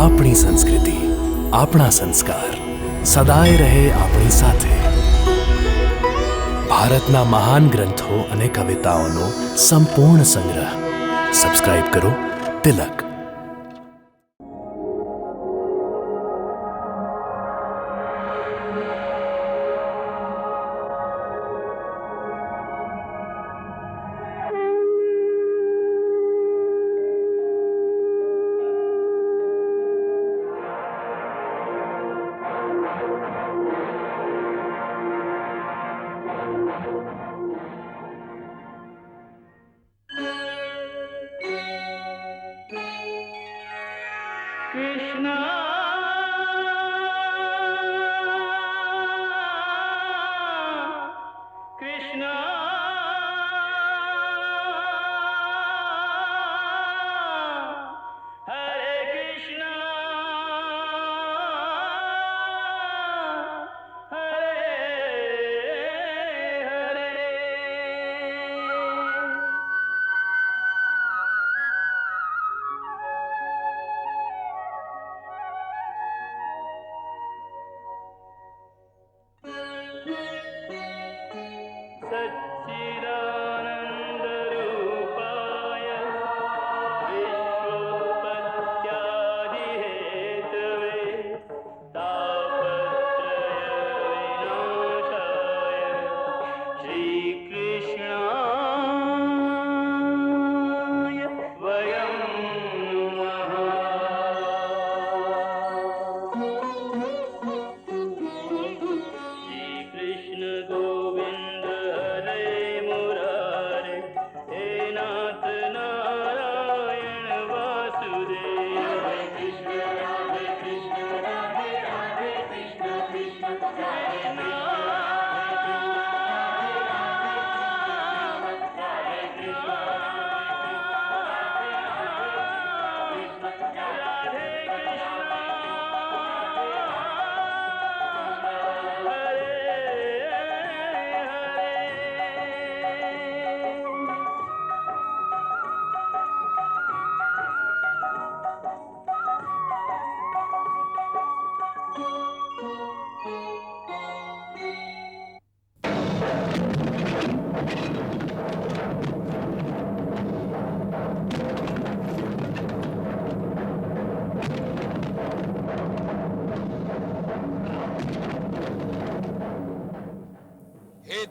આપણી સંસ્કૃતિ, આપણા સંસ્કાર સદાય રહે આપણી સાથે. ભારતના મહાન ગ્રંથો અને કવિતાઓનો સંપૂર્ણ સંગ્રહ. સબસ્ક્રાઇબ કરો તિલક.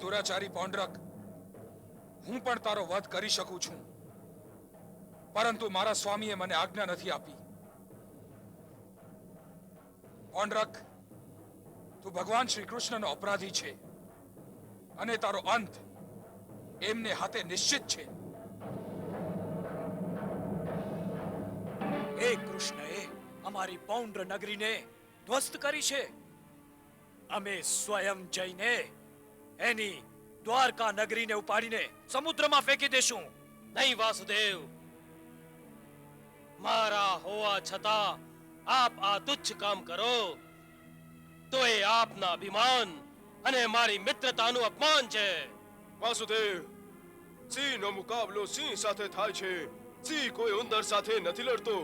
દુરાચારી પૌંડરક, હું પણ તારો વધ કરી શકું છું, પરંતુ મારા સ્વામીએ મને આજ્ઞા નથી આપી. પૌંડરક, તું ભગવાન શ્રી કૃષ્ણનો અપરાધી છે અને તારો અંત એમને હાથે નિશ્ચિત છે. એ કૃષ્ણએ અમારી પૌંડ્ર નગરીને ધ્વસ્ત કરી છે. અમે સ્વયં જઈને એની દ્વારકા નગરીને ઉપાડીને સમુદ્રમાં ફેંકી દેશું. નહીં વાસુદેવ, મારા હોવા છતાં આપ આ તુચ્છ કામ કરો તો એ આપના અભિમાન અને મારી મિત્રતાનું અપમાન છે. વાસુદેવ, સિંહનો મુકાબલો સિંહ સાથે થાય છે. સિંહ કોઈ ઉંદર સાથે નથી લડતો.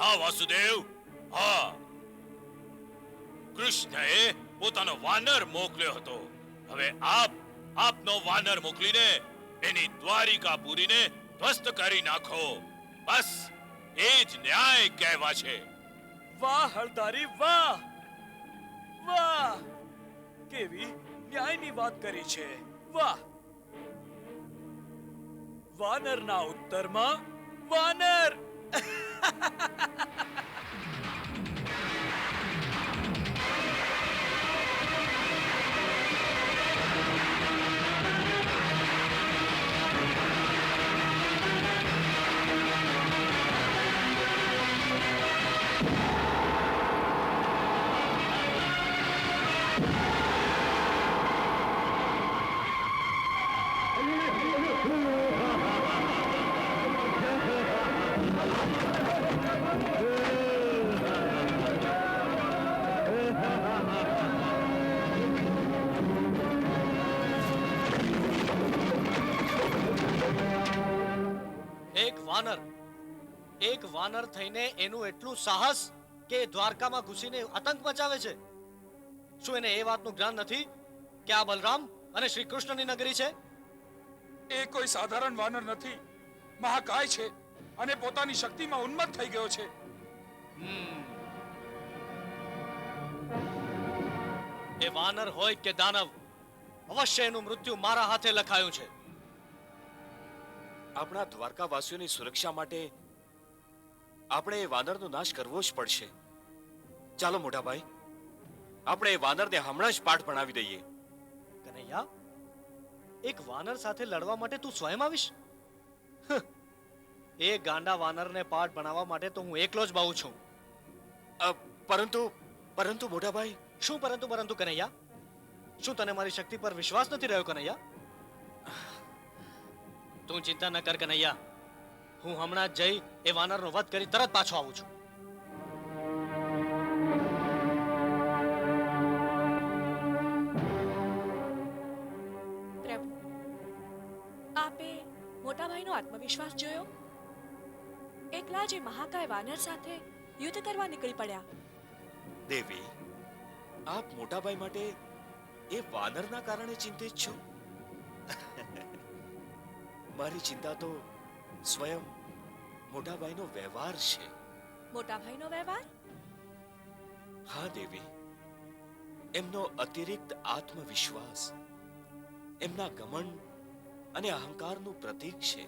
હા વાસુદેવ, હા. કૃષ્ણએ પોતાનો વાનર મોકલ્યો હતો. હવે આપનો વાનર મોકલીને એની દ્વારિકા પુરીને ધ્વસ્ત કરી નાખો. બસ એ જ ન્યાય કહેવા છે. વાહ હળદારી, વાહ વાહ, કેવી ન્યાયની વાત કરી છે. વાહ. વાનરના ઉત્તરમાં વાનર. એક વાનર થઈને એનું એટલું સાહસ કે એ દ્વારકામાં ઘૂસીને આતંક મચાવે છે? શું એને એ વાતનું જ્ઞાન નથી કે આ બલરામ અને શ્રી કૃષ્ણની નગરી છે? એ કોઈ સાધારણ વાનર નથી, મહાકાય છે અને પોતાની શક્તિમાં ઉન્મત્ત થઈ ગયો છે. એ વાનર હોય કે દાનવ, અવશ્ય એનું મૃત્યુ મારા હાથે લખાયું છે. આપણા દ્વારકાવાસીઓની સુરક્ષા માટે આપણે એ વાનરનો નાશ કરવો જ પડશે. ચાલો મોટા ભાઈ, આપણે એ વાનરને હમણાં જ પાઠ ભણાવી દઈએ. કનૈયા, એક વાનર સાથે લડવા માટે તું સ્વયં આવીશ? એ ગાંડા વાનરને પાઠ ભણાવવા માટે તો હું એકલો જ બહુ છું. પરંતુ મોટા ભાઈ. શું પરંતુ કનૈયા? શું તને મારી શક્તિ પર વિશ્વાસ નથી રહ્યો કનૈયા? તું ચિંતા ન કર કનૈયા, હું હમણાં જ જઈ એ વાનરનો વધ કરી તરત પાછો આવું છું. પ્રભુ, આપે મોટાભાઈનો આત્મવિશ્વાસ જોયો? એકલા જે મહાકાય વાનર સાથે યુદ્ધ કરવા નીકળી પડ્યા. દેવી, આપ મોટાભાઈ માટે એ વાનરના કારણે ચિંતિત છો? મારી ચિંતા તો સ્વયં મોટાભાઈનો વ્યવહાર છે. મોટાભાઈનો વ્યવહાર? હા દેવી, એમનો અતિરિક્ત આત્મવિશ્વાસ એમના ઘમંડ અને અહંકારનું પ્રતીક છે.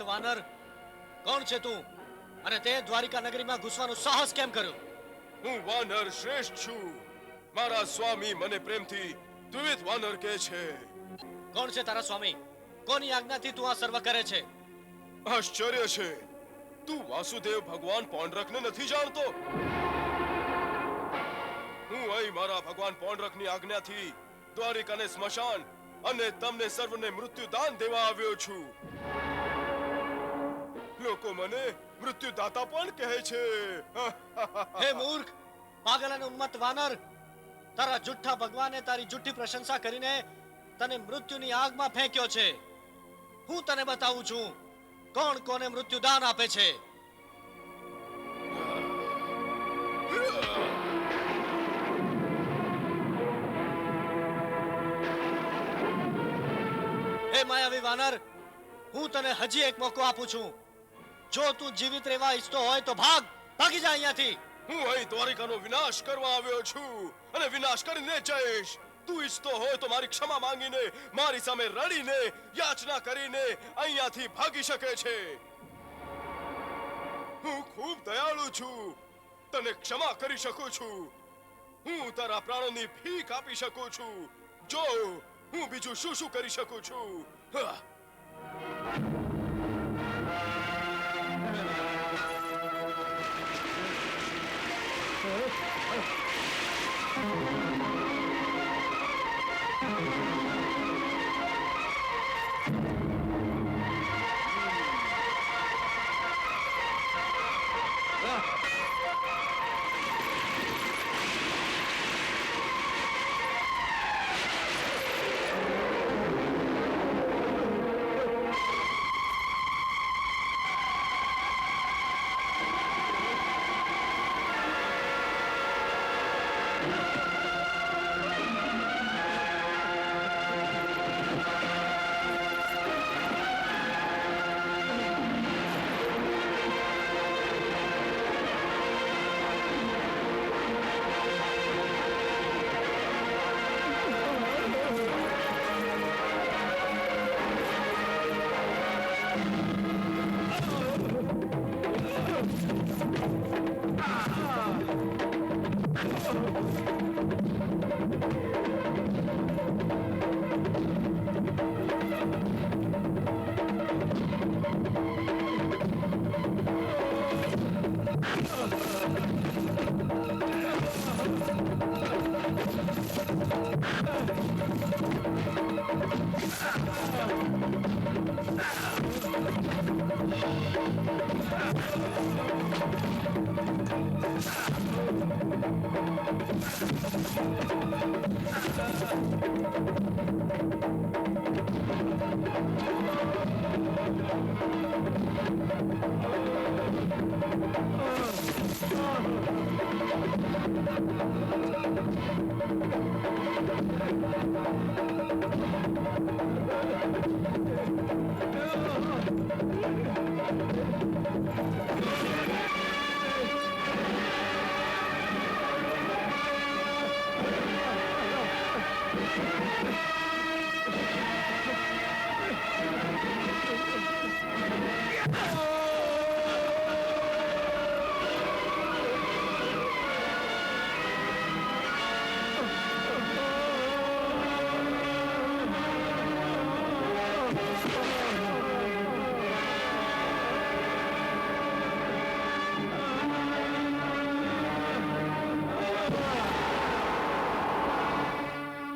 વાનર, કોણ છે તું? અને તે દ્વારિકા નગરીમાં ઘૂસવાનું સાહસ કેમ કર્યું? હું વાનર શ્રેષ્ઠ છું. મારા સ્વામી મને પ્રેમથી દ્વિવિધ વાનર કહે છે. કોણ છે તારા સ્વામી? કોની આજ્ઞાથી તું આ સર્વ કરે છે? આશ્ચર્ય છે, તું વાસુદેવ ભગવાન પૌંડરકને નથી જાણતો? હું અહીં મારા ભગવાન પૌંડરકની આજ્ઞાથી દ્વારિકાને સ્મશાન અને તમને સર્વને મૃત્યુદાન દેવા આવ્યો છું. લોકો મને મૃત્યુદાતા પણ કહે છે. હે મૂર્ખ, પાગલ અને ઉન્મત્ત વાનર! તારા જુઠ્ઠા ભગવાને તારી જુઠ્ઠી પ્રશંસા કરીને તને મૃત્યુની આગમાં ફેંક્યો છે. હું તને બતાવું છું કોણ કોને મૃત્યુદાન આપે છે. હે માયાવી વાનર, હું તને હજી એક મોકો આપું છું. જો તું જીવિત રહેવા ઈચ્છતો હોય તો ભાગી જા અહીંયાથી. હું અહીં દ્વારિકાનો વિનાશ કરવા આવ્યો છું અને વિનાશ કરીને જઈશ. તું ઈચ્છતો હોય તો મારી ક્ષમા માંગીને, મારી સામે રડીને, યાચના કરીને અહીંયાથી ભાગી શકે છે. હું ખૂબ દયાળુ છું, તને ક્ષમા કરી શકું છું. હું તારા પ્રાણોની ભીખ આપી શકું છું. જો હું બીજું શું શું કરી શકું છું.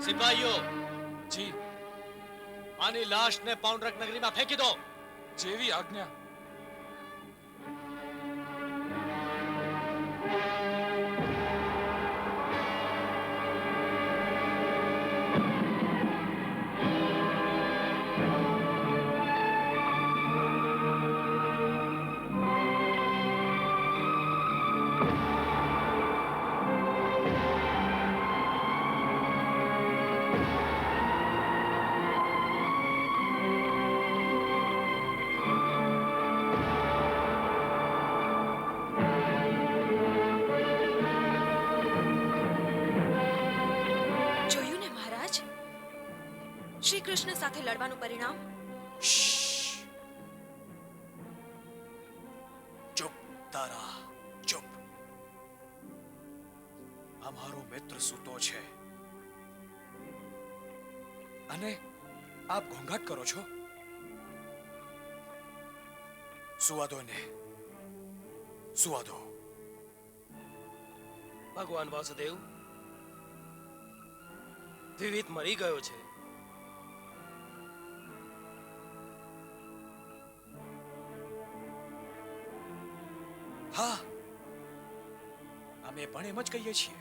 સિપાહીઓ, જી, આની લાશને પૌંડરક નગરીમાં ફેંકી દો. જેવી આજ્ઞા. જોયું ને મહારાજ, શ્રી કૃષ્ણ સાથે લડવાનું પરિણામ. ચૂપ તારા, ચૂપ. અમારો મિત્ર સૂતો છે અને આપ ઘોંઘાટ કરો છો. સુવા દો ને, સુવા દો. ભગવાન વાસુદેવ, દ્વિવિધ મરી ગયો છે. હા, અમે પણ એમ જ કહીએ છીએ.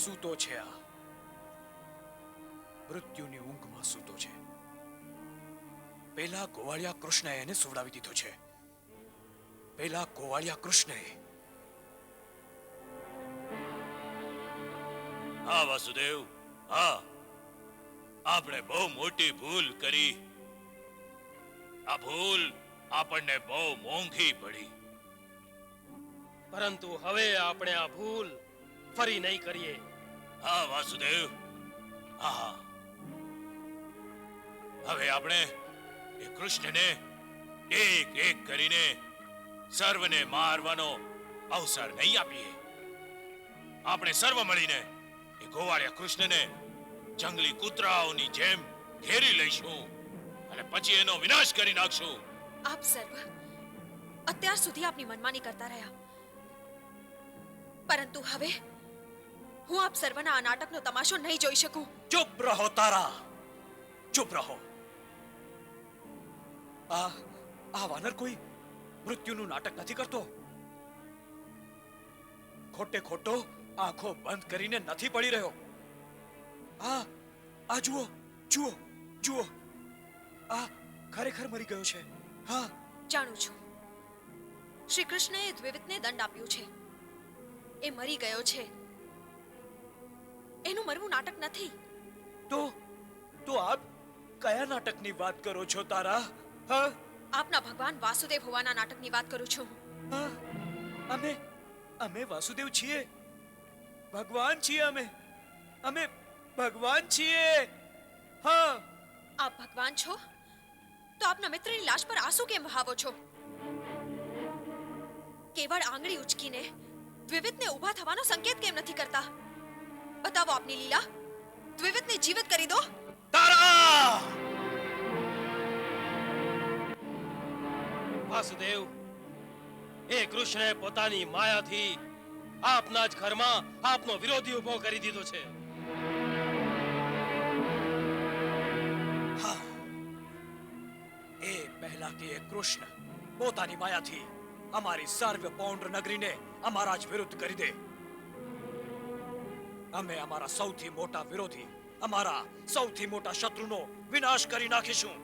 સૂતો છે આ, મૃત્યુની ઊંઘમાં સૂતો છે. પેલા ગોવાળિયા કૃષ્ણએ એને સુવડાવી દીધો છે. પેલા ગોવાળિયા કૃષ્ણએ. હા વાસુદેવ, હા, આપણે બહુ મોટી ભૂલ કરી. આ ભૂલ આપણને બહુ મોંઘી પડી. પરંતુ હવે આપણે આ ભૂલ ફરી નહીં કરીએ. હા વાસુદેવ, હા. હવે આપણે એ કૃષ્ણને એક એક કરીને સર્વને મારવાનો અવસર નહીં આપીએ. આપણે સર્વ મળીને એ ગોવાળિયા કૃષ્ણને જંગલી કૂતરાઓની જેમ ઘેરી લઈશું અને પછી એનો વિનાશ કરી નાખશું. આપ સર્વ અત્યાર સુધી આપની મનમાની કરતા રહ્યા, પરંતુ હવે હું આપ સર્વના આ નાટકનો તમાશો નહીં જોઈ શકું. ચૂપ રહો તારા, ચૂપ રહો. આ વાનર કોઈ મૃત્યુનું નાટક નથી કરતો. ખોટે ખોટો આંખો બંધ કરીને નથી પડી રહ્યો. આ જુઓ, જુઓ, જુઓ. આ ખરેખર મરી ગયો છે. હા, જાણું છું, શ્રી કૃષ્ણએ દ્વિવિધને દંડ આપ્યો છે. એ મરી ગયો છે. એનું મરવું નાટક નથી. તો આપ કયા નાટકની વાત કરો છો તારા? હા, આપના ભગવાન વાસુદેવ હોવાના નાટકની વાત કરું છું. હા, અમે વાસુદેવ છીએ. ભગવાન છીએ અમે ભગવાન છીએ. હા. આપ ભગવાન છો તો આપના મિત્રની લાશ પર આંસુ કેમ વહાવો છો? કેવળ આંગળી ઉચકીને દ્વિવિધને ઊભા થવાનો સંકેત કેમ નથી કરતા? બતાવો આપની લીલા. દ્વિવિધને જીવિત કરી દો. તારા! વાસુદેવ, એ કૃષ્ણએ પોતાની માયાથી આપના જ ઘરમાં આપનો વિરોધી ઉભો કરી દીધો છે. હા, એ પહેલા કે એ કૃષ્ણ પોતાની માયાથી અમારી સર્વ પૌંડ્ર નગરીને અમારા જ વિરુદ્ધ કરી દે. અમે અમારા સૌથી મોટા વિરોધી, અમારા સૌથી મોટા શત્રુનો વિનાશ કરી નાખીશું,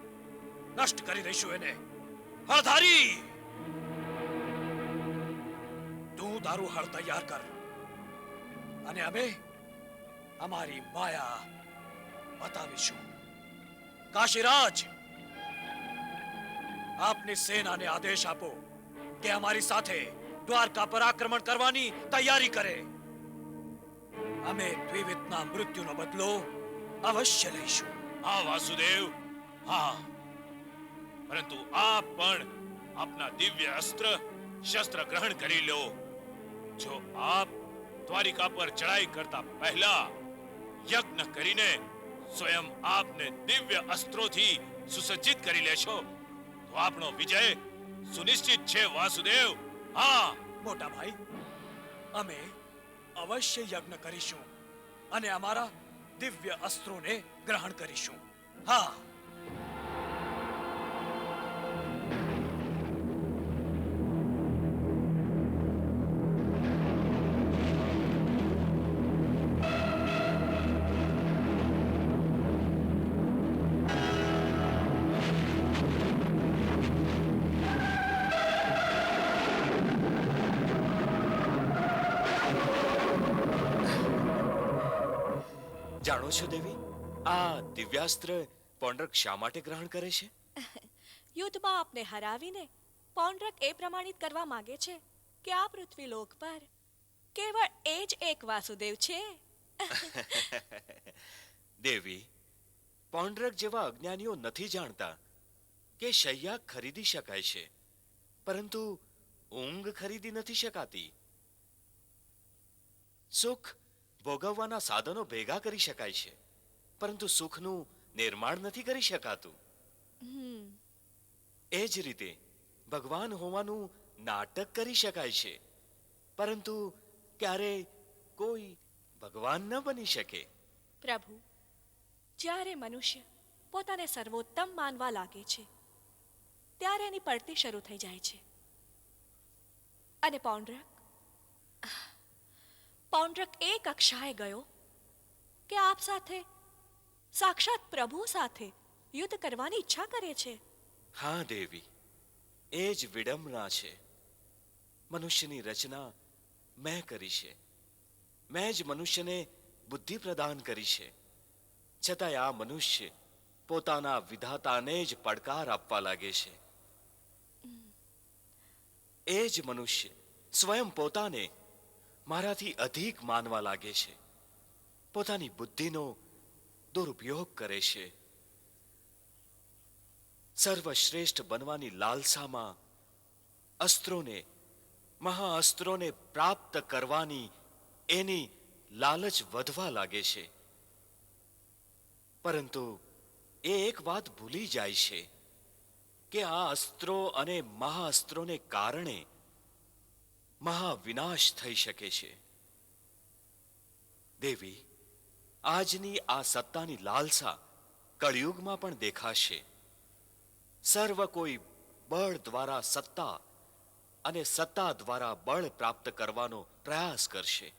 નષ્ટ કરી દઈશું એને. હળધારી, તું તારું હળ તૈયાર કર અને અમે અમારી માયા બતાવીશું. કાશીરાજ, આપની સેનાને આદેશ આપો કે અમારી સાથે દ્વારકા પર આક્રમણ કરવાની તૈયારી કરે. અમે દ્વિવિધના મૃત્યુનો બદલો અવશ્ય લઈશું. હા વાસુદેવ, હા, પરંતુ આપ પણ આપના દિવ્ય અસ્ત્ર શસ્ત્ર ગ્રહણ કરી લો. જો આપ દ્વારિકા પર ચડાઈ કરતા પહેલા યજ્ઞ કરીને સ્વયં આપને દિવ્ય અસ્ત્રોથી સુસજ્જિત કરી લેશો તો આપણો વિજય સુનિશ્ચિત છે વાસુદેવ. હા મોટા ભાઈ, અમે અવશ્ય યજ્ઞ કરીશું અને અમારા દિવ્ય અસ્ત્રોને ગ્રહણ કરીશું. હા, જાણો છો દેવી, આ દિવ્યાસ્ત્ર પૌંડ્રક શા માટે ગ્રહણ કરે છે? યુદ્ધમાં આપને હરાવીને પૌંડ્રક એ પ્રમાણિત કરવા માંગે છે કે આ પૃથ્વી લોક પર કેવળ એ જ એક વાસુદેવ છે. દેવી, પૌંડ્રક જેવા અજ્ઞાનીઓ નથી જાણતા કે શૈયા ખરીદી શકાય છે, પરંતુ ઊંઘ ખરીદી નથી શકાતી. સુખ ભોગવવાના સાધનો ભેગા કરી શકાય છે, પરંતુ સુખનું નિર્માણ નથી કરી શકાતું. એ જ રીતે ભગવાન હોવાનું નાટક કરી શકાય છે, પરંતુ ક્યારે કોઈ ભગવાન ન બની શકે. પ્રભુ, જ્યારે મનુષ્ય પોતાને સર્વોત્તમ માનવા લાગે છે ત્યારે એની પડતી શરૂ થઈ જાય છે. અને પૌંડ્રક એ કક્ષાએ ગયો કે આપ સાથે, સાક્ષાત પ્રભુ સાથે યુદ્ધ કરવાની ઈચ્છા કરે છે. હા દેવી, એ જ વિડંબના છે. મનુષ્યની રચના મેં કરી છે, મેં જ મનુષ્યને બુદ્ધિ પ્રદાન કરી છે, છતાંય આ મનુષ્ય પોતાના વિધાતાને જ પડકાર આપવા લાગે છે. એ જ મનુષ્ય સ્વયં પોતાને મારાથી અધિક માનવા લાગે છે, પોતાની બુદ્ધિનો દુરુપયોગ કરે છે. સર્વશ્રેષ્ઠ બનવાની લાલસામાં અસ્ત્રોને, મહાઅસ્ત્રોને પ્રાપ્ત કરવાની એની લાલચ વધવા લાગે છે. પરંતુ એ એક વાત ભૂલી જાય છે કે આ અસ્ત્રો અને મહાઅસ્ત્રોને કારણે મહાવિનાશ થઈ શકે છે. દેવી, આજની આ સત્તાની લાલસા કળિયુગમાં પણ દેખાશે. સર્વ કોઈ બળ દ્વારા સત્તા અને સત્તા દ્વારા બળ પ્રાપ્ત કરવાનો પ્રયાસ કરશે.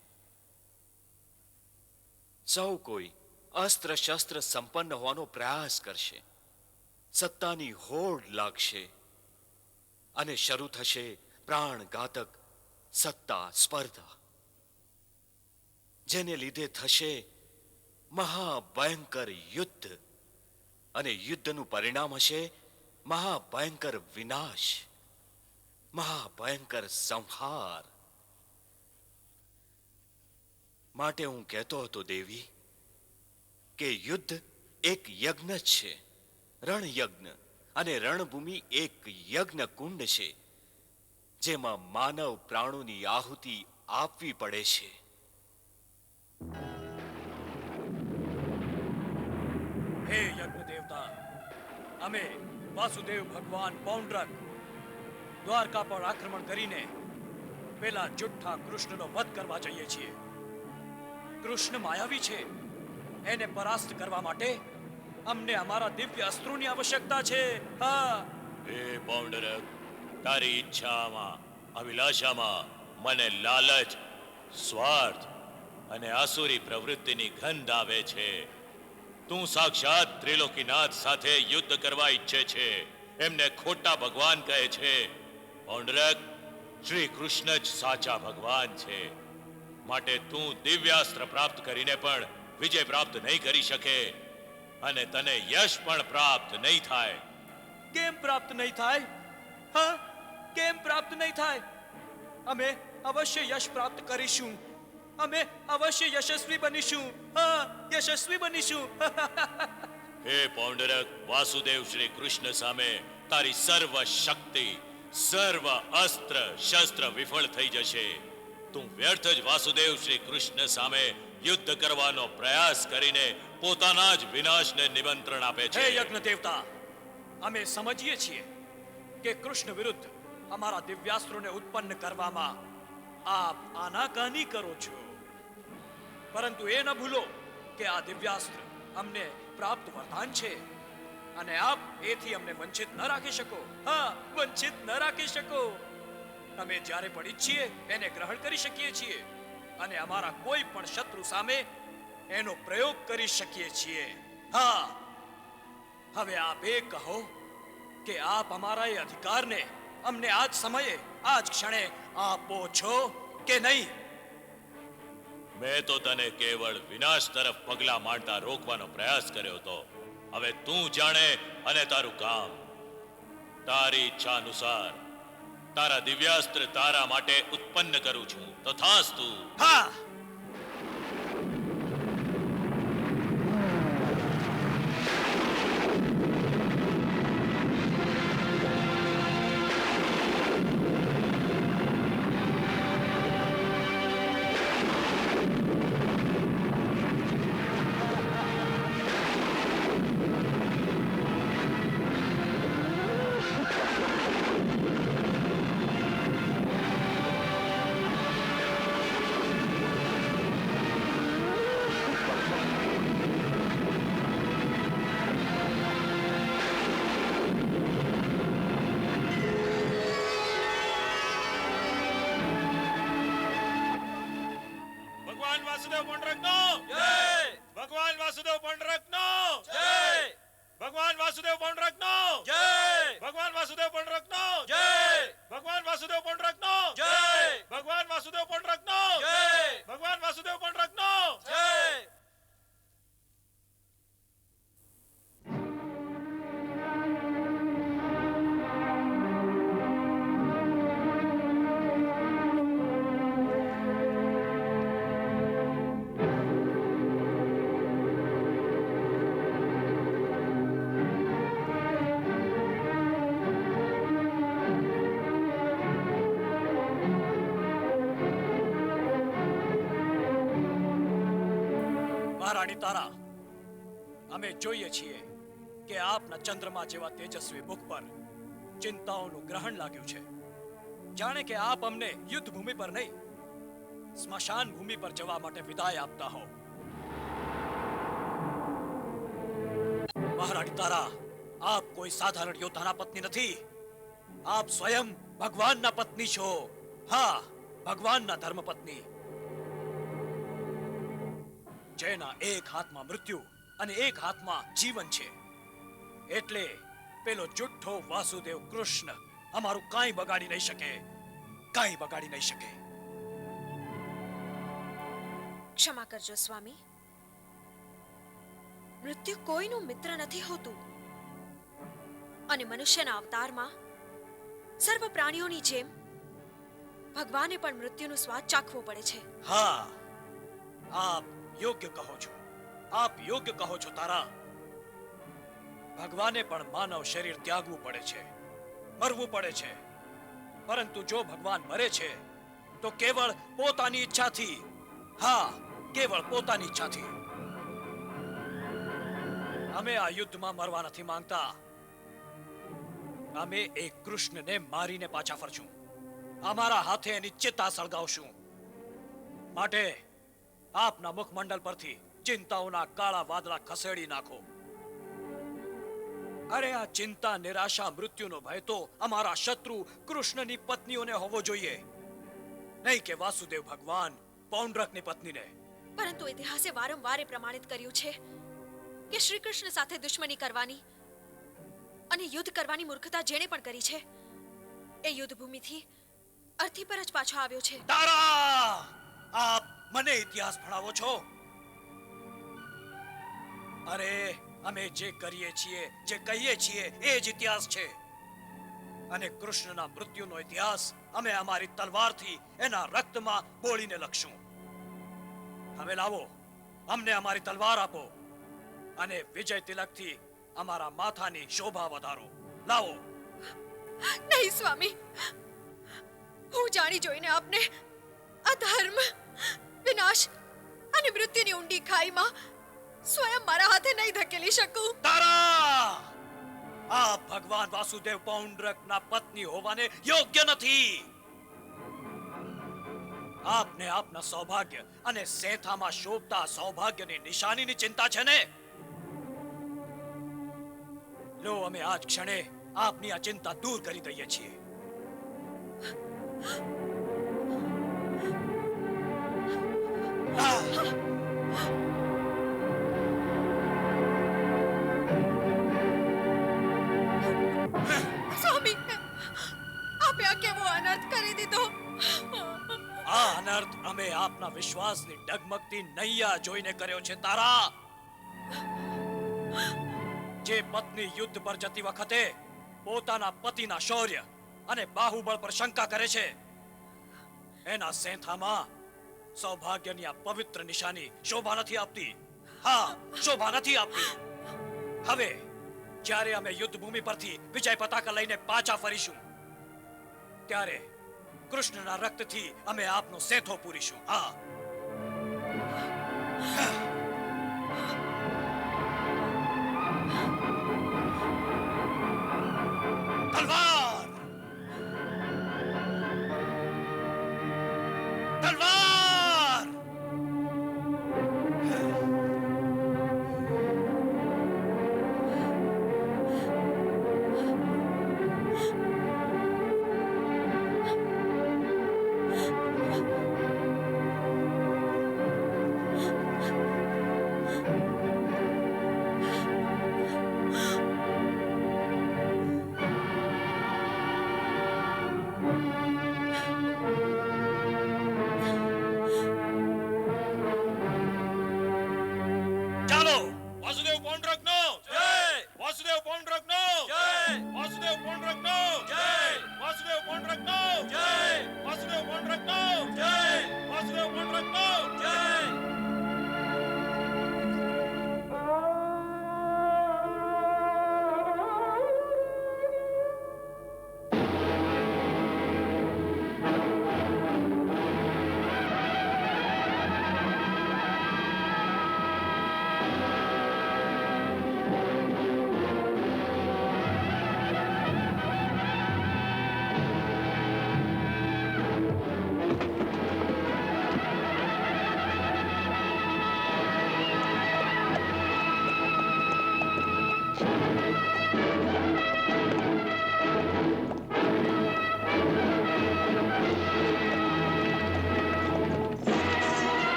સૌ કોઈ અસ્ત્ર શસ્ત્ર સંપન્ન હોવાનો પ્રયાસ કરશે. સત્તાની હોડ લાગશે અને શરૂ થશે પ્રાણઘાતક સત્તા સ્પર્ધા, જેને લીધે થશે મહાભયંકર યુદ્ધ, અને યુદ્ધનું પરિણામ હશે મહાભયંકર વિનાશ, મહાભયંકર સંહાર. માટે હું કહેતો હતો દેવી કે યુદ્ધ એક યજ્ઞ જ છે, રણયજ્ઞ, અને રણભૂમિ એક યજ્ઞ કુંડ છે, જેમાં માનવ પ્રાણોની આહુતિ આપવી પડે છે. હે યજ્ઞ દેવતા, અમે વાસુદેવ ભગવાન પૌંડ્રક દ્વારકા પર આક્રમણ કરીને પેલા જુઠ્ઠા કૃષ્ણનો વધ કરવા જઈએ છીએ. કૃષ્ણ માયાવી છે, એને પરાસ્ત કરવા માટે અમને અમારા દિવ્ય અસ્ત્રોની આવશ્યકતા છે. હા, હે પૌંડરક, તારી ઈચ્છામાં, અભિલાષામાં મને લાલચ, સ્વાર્થ અને આસુરી પ્રવૃત્તિની ગંધ આવે છે. તું સાક્ષાત ત્રિલોકીનાથ સાથે યુદ્ધ કરવા ઈચ્છે છે. એમને ખોટા ભગવાન કહે છે. પૌંડરક, શ્રી કૃષ્ણ જ સાચા ભગવાન છે. માટે તું દિવ્યાસ્ત્ર પ્રાપ્ત કરીને પણ વિજય પ્રાપ્ત નહીં કરી શકે અને તને યશ પણ પ્રાપ્ત નહીં થાય. કેમ પ્રાપ્ત નહીં થાય? હા, કેમ પ્રાપ્ત નહીં થાય? અમે અવશ્ય યશ પ્રાપ્ત કરીશું. અમે અવશ્ય યશસ્વી બનીશું. હા, યશસ્વી બનીશું. હે પૌંડરક, વાસુદેવ શ્રી કૃષ્ણ સામે તારી સર્વ શક્તિ, સર્વ અસ્ત્ર શસ્ત્ર વિફળ થઈ જશે. તું વ્યર્થ જ વાસુદેવ શ્રી કૃષ્ણ સામે યુદ્ધ કરવાનો પ્રયાસ કરીને પોતાના જ વિનાશને નિમંત્રણ આપે છે. હે યજ્ઞ દેવતા, અમે સમજીએ છીએ કે કૃષ્ણ વિરુદ્ધ અમારા દિવ્યાસ્ત્રોને ઉત્પન્ન કરવામાં આપ આનાકાની કરો છો, પરંતુ એ ન ભૂલો કે આ દિવ્યાસ્ત્ર અમને પ્રાપ્ત વરદાન છે અને આપ એથી અમને વંચિત ન રાખી શકો. હા, વંચિત ન રાખી શકો. અમે જ્યારે પણ ઈચ્છીએ એને ગ્રહણ કરી શકીએ છીએ અને અમારા કોઈ પણ શત્રુ સામે એનો પ્રયોગ કરી શકીએ છીએ. હા, હવે આપ એ કહો કે આપ અમારા એ અધિકારને અમને આ જ સમયે, આ જ ક્ષણે આપો છો કે નહીં? મેં તો તને કેવળ વિનાશ તરફ પગલા માંડતા રોકવાનો પ્રયાસ કર્યો હતો. હવે તું જાણે અને તારું કામ. તારી ઈચ્છા અનુસાર તારા દિવ્યાસ્ત્ર તારા માટે ઉત્પન્ન કરું છું. તથાસ્તુ. હા, ભગવાન વાસુદેવ પૌંડરકનો જય! ભગવાન વાસુદેવ પૌંડરકનો જય! ભગવાન વાસુદેવ પૌંડરકનો જય! ભગવાન વાસુદેવ પૌંડરકનો જય! ભગવાન વાસુદેવ પૌંડરકનો જય! ભગવાન વાસુદેવ પૌંડરકનો જય! ભગવાન વાસુદેવ પૌંડરકનો જય! મહારાણી તારા, અમે જોઈએ છીએ કે આપના ચંદ્રમા જેવા તેજસ્વી મુખ પર ચિંતાઓનું ગ્રહણ લાગ્યું છે. જાણે કે આપ અમને યુદ્ધ ભૂમિ પર નહીં, સ્મશાન ભૂમિ પર જવા માટે વિદાય આપતા હો. મહારાણી તારા, આપ કોઈ સાધારણ યોદ્ધાના પત્ની નથી. આપ સ્વયં ભગવાનના પત્ની છો. હા, ભગવાનના ધર્મપત્ની, જેના એક હાથમાં મૃત્યુ અને એક હાથમાં જીવન છે. એટલે પેલો જુઠ્ઠો વાસુદેવ કૃષ્ણ અમારું કાંઈ બગાડી નહીં શકે, કાંઈ બગાડી નહીં શકે. ક્ષમા કરજો સ્વામી, મૃત્યુ કોઈનું મિત્ર નથી હોતું અને મનુષ્યના અવતારમાં સર્વ પ્રાણીઓની જેમ ભગવાને પણ મૃત્યુનો સ્વાદ ચાખવો પડે છે. હા, આપ યોગ્ય કહો છો. આપ યોગ્ય કહો છો તારા. ભગવાને પણ માનવ શરીર ત્યાગવું પડે છે, મરવું પડે છે. પરંતુ જો ભગવાન મરે છે તો કેવળ પોતાની ઈચ્છાથી. હા, કેવળ પોતાની ઈચ્છાથી. અમે આ યુદ્ધમાં મરવા નથી માંગતા. અમે એક કૃષ્ણને મારીને પાછા ફરશું. અમારા હાથે એની ચિતા સળગાવશું. માટે આપના મુખમંડળ પરથી ચિંતાઓના કાળા વાદળા ખસેડી નાખો. અરે આ ચિંતા, નિરાશા, મૃત્યુનો ભય તો અમારા શત્રુ કૃષ્ણની પત્નીઓને હોવો જોઈએ, નહીં કે વાસુદેવ ભગવાન પૌંડરકની પત્નીને. પરંતુ ઇતિહાસે વારંવાર એ પ્રમાણિત કર્યું છે કે શ્રી કૃષ્ણ સાથે દુશ્મની કરવાની અને યુદ્ધ કરવાની મૂર્ખતા જેણે પણ કરી છે એ યુદ્ધ ભૂમિથી અર્થી પર જ પાછો આવ્યો છે. તારા આપ મને ઇતિહાસ ભણાવો છો? અરે અમે જે કરીએ છીએ, જે કહીએ છીએ એ જ ઇતિહાસ છે. અને કૃષ્ણના મૃત્યુનો ઇતિહાસ અમે અમારી તલવારથી એના રક્તમાં બોળીને લખશું. હવે લાવો, અમને અમારી તલવાર આપો અને વિજય તિલકથી અમારા માથાની શોભા વધારો. લાવો. નહીં સ્વામી, હું જાણી જોઈને આપને અધર્મ, વિનાશ અને મૃત્યુની ઊંડી ખાઈમાં સ્વયં મારા હાથે નહીં ધકેલી શકું. તારા આ ભગવાન વાસુદેવ પૌંડરકના પત્ની હોવાને યોગ્ય નથી. આપને આપના સૌભાગ્ય અને સેથામાં શોભતા સૌભાગ્યની નિશાનીની ચિંતા છે ને? લો, અમે આજ ક્ષણે આપની આ ચિંતા દૂર કરી દઈએ છીએ. સ્વામી, આપે આ કેવો અનર્થ કરી દીધો. આ અનર્થ અમે આપના વિશ્વાસની ડગમગતી નૈયા જોઈને કર્યો છે. તારા જે પત્ની યુદ્ધ પર જતી વખતે પોતાના પતિના શૌર્ય અને બાહુબળ પર શંકા કરે છે, એના સેંથામાં સૌભાગ્યની આ પવિત્ર નિશાની શોભા નથી આપતી. હા, શોભા નથી આપતી. હવે જ્યારે અમે યુદ્ધ ભૂમિ પરથી વિજય પતાકા લઈને પાછા ફરીશું, ત્યારે કૃષ્ણના રક્તથી અમે આપનો સેથો પૂરીશું. હા. તલવાર! તલવાર! ચાલો! વાસુદેવ પૌંડરકનો જય! વાસુદેવ પૌંડરકનો જય! વાસુદેવ પૌંડરકનો જય! વાસુદેવ પૌંડરકનો જય! વાસુદેવ પૌંડરકનો જય! વાસુદેવ પૌંડરકનો જય!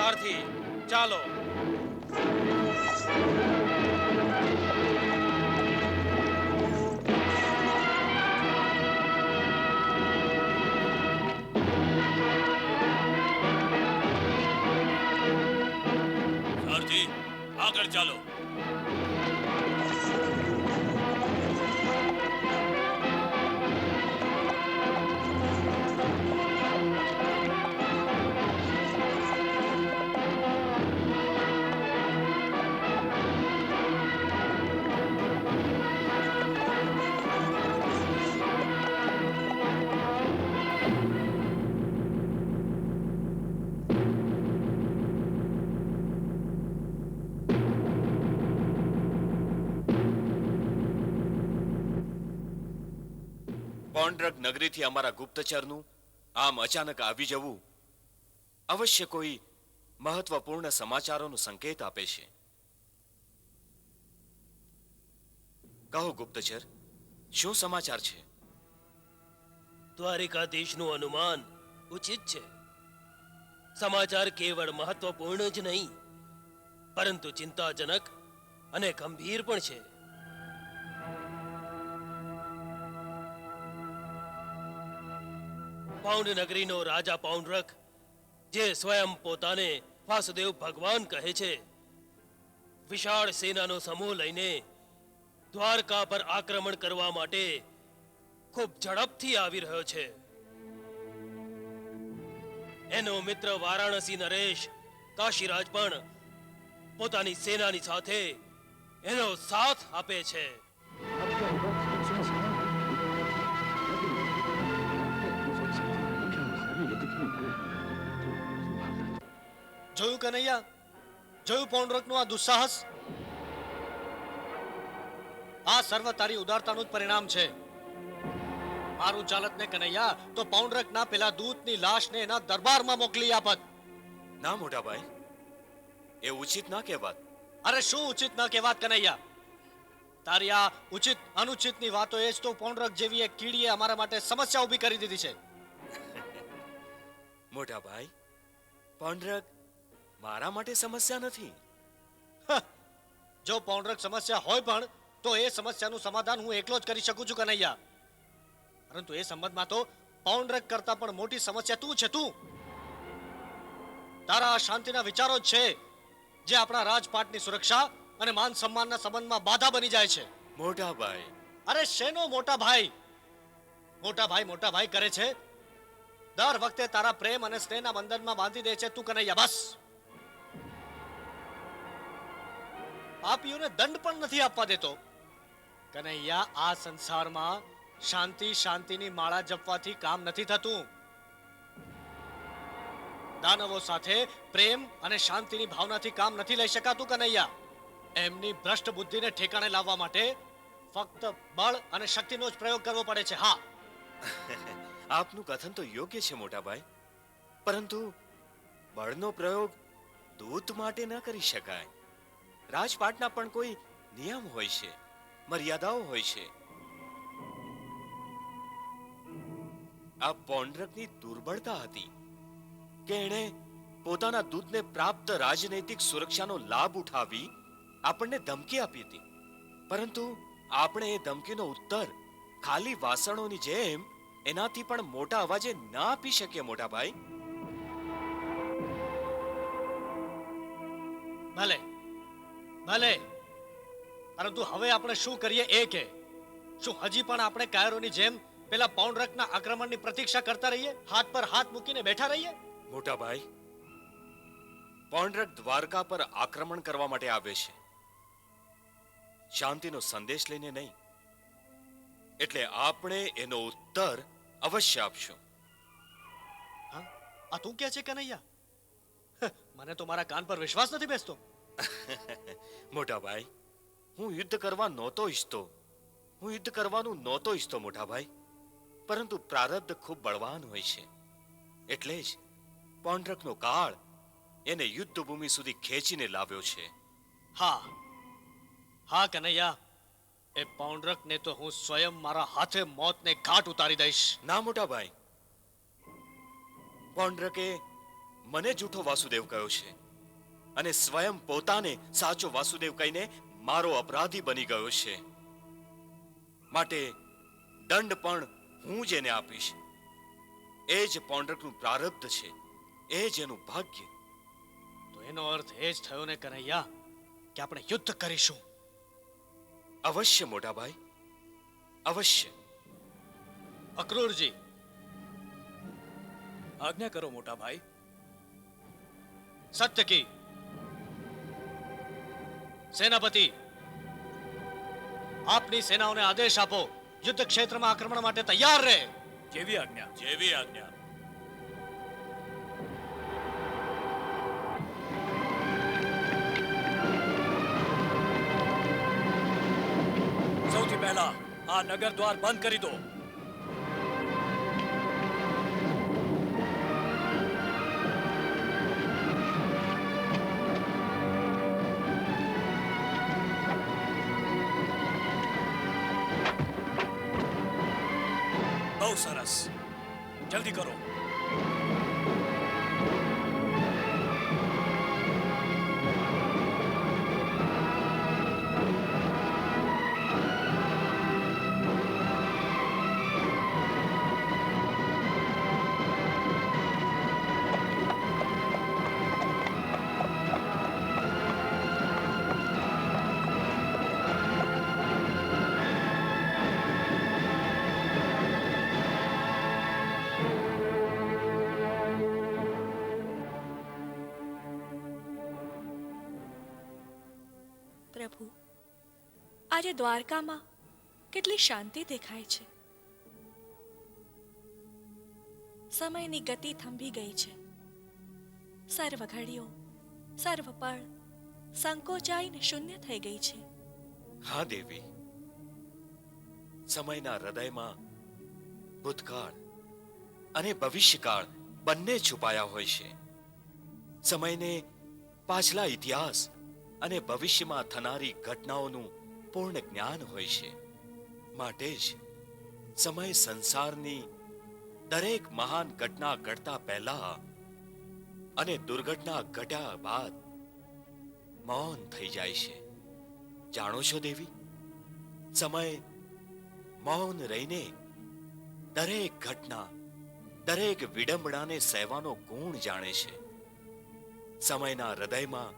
સારથી ચાલો. સારથી આગળ ચાલો. પોન્ડ્રક નગરીથી અમારા ગુપ્તચરનું આમ અચાનક આવી જવું અવશ્ય કોઈ મહત્વપૂર્ણ સમાચારોનો સંકેત આપે છે. કહો ગુપ્તચર, શું સમાચાર છે? દ્વારિકાધીશનું અનુમાન ઉચિત છે. સમાચાર કેવળ મહત્વપૂર્ણ જ નહીં, પરંતુ ચિંતાજનક અને ગંભીર પણ છે. પૌંડ નગરીનો રાજા પૌંડરક, જે સ્વયં પોતાને વાસુદેવ ભગવાન કહે છે, વિશાળ સેનાનો સમૂહ લઈને દ્વારકા પર આક્રમણ કરવા માટે ખૂબ ઝડપથી આવી રહ્યો છે. એનો મિત્ર વારાણસી નરેશ કાશીરાજ પણ પોતાની સેનાની સાથે એનો સાથ આપે છે. જોયું કનૈયા, જોયું પૌંડરકનું આ દુસ્સાહસ? આ સર્વ તારી ઉદારતાનું જ પરિણામ છે. મારું ચાલત ને કનૈયા તો પૌંડરકના પેલા દૂતની લાશને એના દરબારમાં મોકલી આપત. ના મોટા ભાઈ, એ ઉચિત ના કહેવાત. અરે શું ઉચિત ન કહેવાત કનૈયા? તારી આ ઉચિત અનુચિતની વાતો એ જ તો પૌંડરક જેવી એક કીડીએ અમારા માટે સમસ્યા ઊભી કરી દીધી છે. મોટા ભાઈ, પોન્ડ્રક મારા માટે સમસ્યા નથી. જો પૌંડરક સમસ્યા હોય પણ તો એ સમસ્યાનું સમાધાન હું એકલો જ કરી શકું છું કનૈયા. પરંતુ એ સંબંધમાં તો પૌંડરક કરતા પણ મોટી સમસ્યા તું છે. તું તારા આ શાંતિના વિચારો જ છે જે આપણા રાજપાટની સુરક્ષા અને માન સન્માનના સંબંધમાં બાધા બની જાય છે. મોટા ભાઈ, અરે શેનો મોટા ભાઈ? મોટા ભાઈ કરે છે. દર વખતે તારા પ્રેમ અને સ્નેહના બંધનમાં બાંધી દે છે તું કનૈયા. બસ પાપીઓને દંડ પણ નથી આપવા દેતો કનૈયા. આ સંસારમાં શાંતિની માળા જપવાથી કામ નથી થતું. દાનવો સાથે પ્રેમ અને શાંતિની ભાવનાથી કામ નથી લઈ શકાતું કનૈયા. એમની ભ્રષ્ટ બુદ્ધિને ઠેકાણે લાવવા માટે ફક્ત બળ અને શક્તિનો જ પ્રયોગ કરવો પડે છે. હા, આપનું કથન તો યોગ્ય છે મોટા ભાઈ, પરંતુ બળનો પ્રયોગ દૂત માટે ન કરી શકાય. રાજપાટના પણ કોઈ નિયમ હોય છે, મર્યાદાઓ હોય છે. આ પૌંડરકની દુર્બળતા હતી કે એણે પોતાના દૂતને પ્રાપ્ત રાજનૈતિક સુરક્ષાનો લાભ ઉઠાવી આપણને ધમકી આપી હતી. પરંતુ આપણે એ ધમકીનો ઉત્તર ખાલી વાસણોની જેમ એનાથી પણ મોટા અવાજે ના આપી શકીએ મોટા ભાઈ. ભલે ભલે, પરંતુ હવે આપણે શું કરીએ એ કે? શું હજી પણ આપણે કાયરોની જેમ પેલા પૌંડરકના આક્રમણની પ્રતીક્ષા કરતા રહીએ, હાથ પર હાથ મૂકીને બેઠા રહીએ? મોટા ભાઈ, પૌંડરક દ્વારકા પર આક્રમણ કરવા માટે આવે છે, શાંતિનો સંદેશ લઈને નહીં. એટલે આપણે એનો ઉત્તર અવશ્ય આપશું. હા, આ તું કે છે કનૈયા? મને તો મારા કાન પર વિશ્વાસ નથી બેસતો. મોટા ભાઈ, હું યુદ્ધ કરવા નહોતો ઈચ્છતો. હું યુદ્ધ કરવાનું નહોતો ઈચ્છતો મોટા ભાઈ, પરંતુ પ્રારબ્ધ ખૂબ બળવાન હોય છે. એટલે જ પૌંડરકનો કાળ એને યુદ્ધ ભૂમિ સુધી ખેંચીને લાવ્યો છે. હા હા કનૈયા, એ પૌંડરકને તો હું સ્વયં મારા હાથે મોતને ઘાટ ઉતારી દઈશ. ના મોટા ભાઈ, પૌંડરકે મને જૂઠો વાસુદેવ કહ્યો છે અને સ્વયં પોતાને સાચો વાસુદેવ કહીને મારો અપરાધી બની ગયો છે. માટે દંડ પણ હું જ એને આપીશ. એ જ પૌંડરકનું પ્રારબ્ધ છે, એ જ એનું ભાગ્ય. તો એનો અર્થ એ જ થયો ને કનૈયા કે આપણે યુદ્ધ કરીશું. અવશ્ય મોટા ભાઈ, અવશ્ય. અક્રૂરજી, આજ્ઞા કરો મોટા ભાઈ. સત્યકી, સેનાપતિ, આપની સેનાઓને આદેશ આપો, યુદ્ધ ક્ષેત્રમાં આક્રમણ માટે તૈયાર રહે. જેવી આજ્ઞા. જેવી આજ્ઞા. સૌથી પહેલા આ નગર દ્વાર બંધ કરી દો. બહુ સરસ, જલ્દી કરો. પ્રભુ, આજે દ્વારકામાં કેટલી શાંતિ દેખાય છે. સમયની ગતિ થંભી ગઈ છે. સર્વ ઘડીઓ, સર્વ પળ સંકોચાઈને શૂન્ય થઈ ગઈ છે. હા દેવી, સમયના હૃદયમાં ભૂતકાળ અને ભવિષ્યકાળ બંને છુપાયા હોય છે. સમયને પાછલા ઇતિહાસ અને ભવિષ્યમાં થનારી ઘટનાઓનું પૂર્ણ જ્ઞાન હોય છે. માટે જ સમય સંસારની દરેક મહાન ઘટના ઘટતા પહેલા અને દુર્ઘટના ઘટ્યા બાદ મૌન થઈ જાય છે. જાણો છો દેવી, સમય મૌન રહીને દરેક ઘટના, દરેક વિડંબણાને સહેવાનો ગુણ જાણે છે. સમયના હૃદયમાં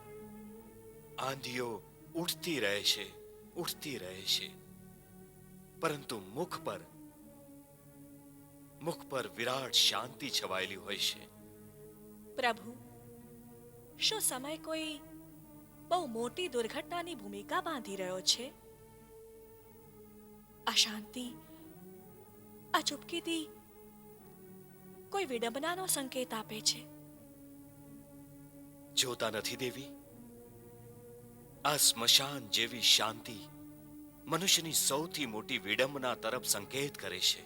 આંધીઓ ઉઠતી રહે છે, ઉઠતી રહે છે, પરંતુ મુખ પર વિરાટ શાંતિ છવાયેલી હોય છે. પ્રભુ, શું સમય કોઈ બહુ મોટી દુર્ઘટનાની ભૂમિકા બાંધી રહ્યો છે? અશાંતિ, આ ચૂપકીથી કોઈ વિડંબનાનો સંકેત આપે છે. જોતા નથી દેવી, આ સ્મશાન જેવી શાંતિ મનુષ્યની સૌથી મોટી વિડંબના તરફ સંકેત કરે છે.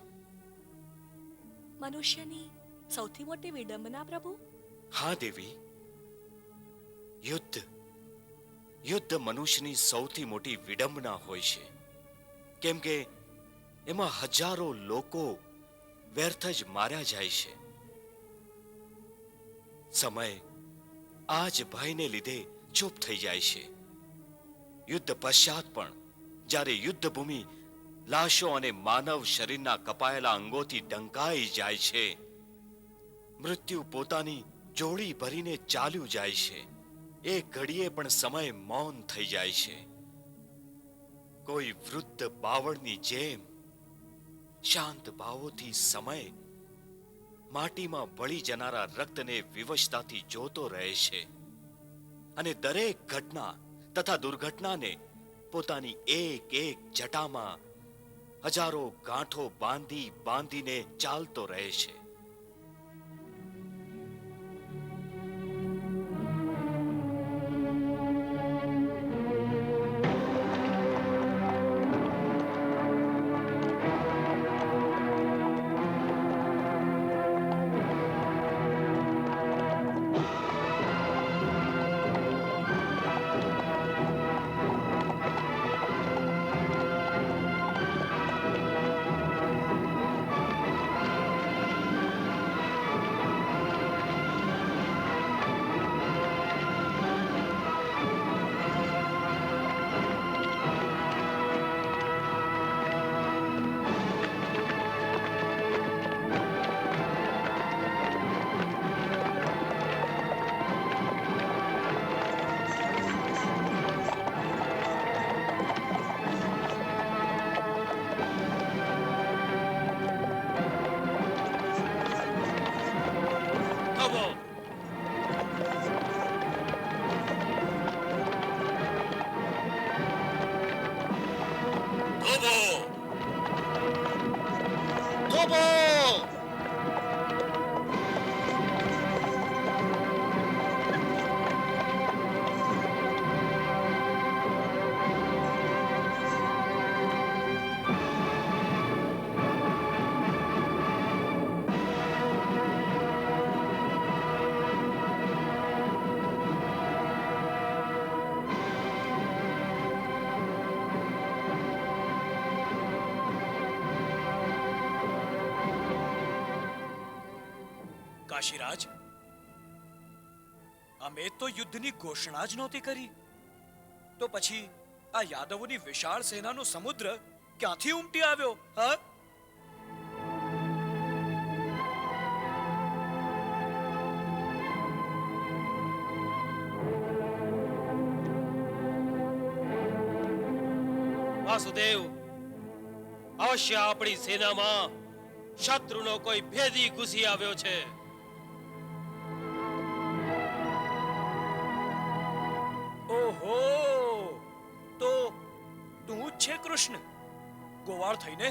મનુષ્યની સૌથી મોટી વિડંબના પ્રભુ? હા દેવી, યુદ્ધ મનુષ્યની સૌથી મોટી વિડંબના હોય છે. કેમ કે એમાં હજારો લોકો વ્યર્થ જ માર્યા જાય છે. સમય આ જ ભયને લીધે ચૂપ થઈ જાય છે. યુદ્ધ પશ્ચાત પણ જ્યારે યુદ્ધ ભૂમિ લાશો અને માનવ શરીરના કપાયેલા અંગોથી ઢંકાઈ જાય છે, મૃત્યુ પોતાની જોડી ભરીને ચાલ્યું જાય છે, એ ઘડીએ પણ સમય મૌન થઈ જાય છે. કોઈ વૃદ્ધ બાવળની જેમ શાંત ભાવોથી સમય માટીમાં ભળી જનારા રક્તને વિવશતાથી જોતો રહે છે અને દરેક ઘટના તથા દુર્ઘટનાને પોતાની એક એક જટામાં હજારો ગાંઠો બાંધીને ચાલતો રહે છે. કાશીરાજ, અમે તો યુદ્ધની ઘોષણા જ નહોતી કરી, તો પછી આ યાદવોની વિશાળ સેનાનો સમુદ્ર ક્યાંથી ઉમટી આવ્યો? હા, વાસુદેવ, અવશ્ય આપણી સેનામાં શત્રુનો કોઈ ભેદી ઘૂસી આવ્યો છે. ઓહો, તો તું જ છે કૃષ્ણ? ગોવાળ થઈને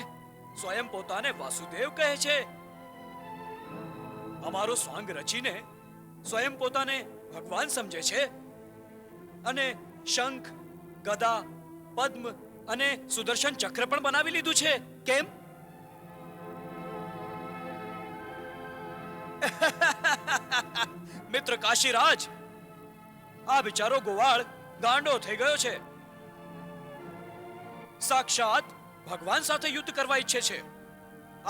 સ્વયં પોતાને વાસુદેવ કહે છે. અમારો સ્વાંગ રચીને સ્વયં પોતાને ભગવાન સમજે છે અને શંખ, ગદા, પદ્મ અને સુદર્શન ચક્ર પણ બનાવી લીધું છે. કેમ? મિત્ર કાશીરાજ, આ બિચારો ગોવાળ ગાંડો થઈ ગયો છે. સાક્ષાત ભગવાન સાથે યુદ્ધ કરવા ઈચ્છે છે.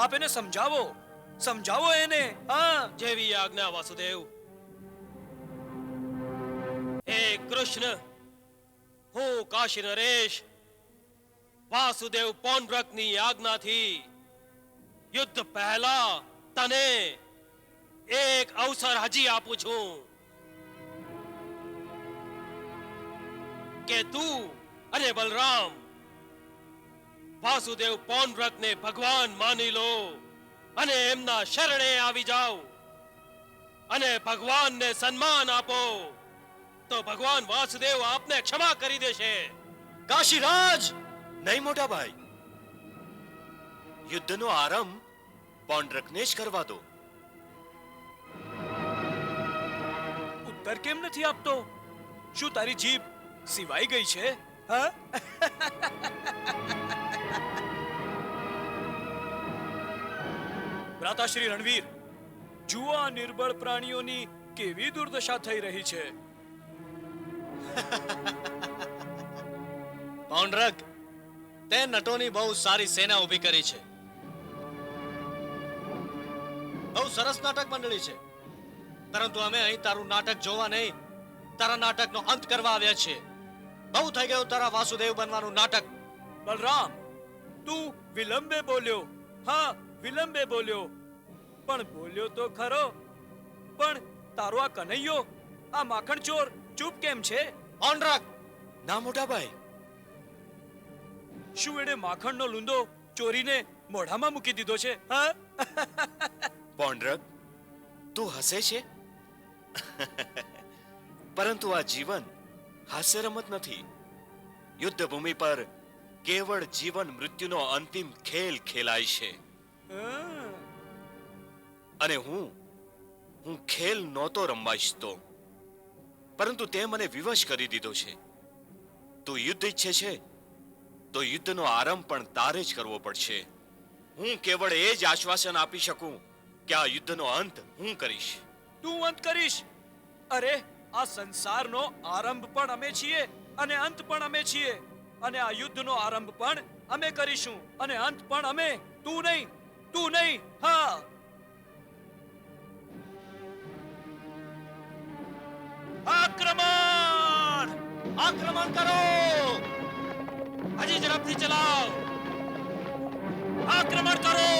આપ એને સમજાવો, સમજાવો એને. હા, જેવી આજ્ઞા વાસુદેવ. હે કૃષ્ણ, હું કાશી નરેશ વાસુદેવ પૌંડ્રકની આજ્ઞાથી યુદ્ધ પહેલા તને એક અવસર હજી આપું છું કે તું અને બલરામ વાસુદેવ પૌંડ્રકને ભગવાન માની લો અને એમના શરણે આવી જાઓ અને ભગવાનને સન્માન આપો, તો ભગવાન વાસુદેવ આપને ક્ષમા કરી દેશે. કાશીરાજ, નહીં મોટા ભાઈ, યુદ્ધનો આરંભ પૌંડ્રકને જ કરવા દો. ઉત્તર કેમ નથી આપતો? શું તારી જીભ સિવાઈ ગઈ છે? હા, ભ્રાતાશ્રી રણવીર, જુઓ આ નિર્બળ પ્રાણીઓની કેવી દુર્દશા થઈ રહી છે. પૌંડ્રક, તે નટોની બહુ સારી સેના ઊભી કરી છે. બહુ સરસ નાટક મંડળી છે, પરંતુ અમે અહીં તારું નાટક જોવા નહીં, તારા નાટકનો અંત કરવા આવ્યા છીએ. બહુ થઈ ગયું તારા વાસુદેવ બનવાનું નાટક. બલરામ, તું વિલંબે બોલ્યો. હા, વિલંબે બોલ્યો, પણ બોલ્યો તો ખરો. પણ તારો આ કનૈયો, આ માખણ ચોર ચૂપ કેમ છે? પૌંડ્રક, ના મોટા ભાઈ, શું એણે માખણનો લૂંદો ચોરીને મોઢામાં મૂકી દીધો છે? હા, પૌંડ્રક, તું હસે છે, પરંતુ આ જીવન હાસ્ય રમત નથી. યુદ્ધ ભૂમિ પર કેવળ જીવન મૃત્યુનો અંતિમ ખેલ ખેલાય છે. હા. અને હું ખેલ નહોતો રમવા ઈચ્છતો, પરંતુ તે મને વિવશ કરી દીધો છે. તું યુદ્ધ ઈચ્છે છે તો યુદ્ધનો આરંભ પણ તારે જ કરવો પડશે. હું કેવળ એ જ આશ્વાસન આપી શકું કે આ યુદ્ધનો અંત હું કરીશ. તું અંત કરીશ? અરે, આ સંસારનો આરંભ પણ અમે છીએ અને અંત પણ અમે છીએ, અને આ યુદ્ધનો આરંભ પણ અમે કરીશું અને અંત પણ અમે. તું નહીં, તું નહીં. હા, આક્રમણ! આક્રમણ કરો! હજી ઝડપથી ચલાવ. આક્રમણ કરો!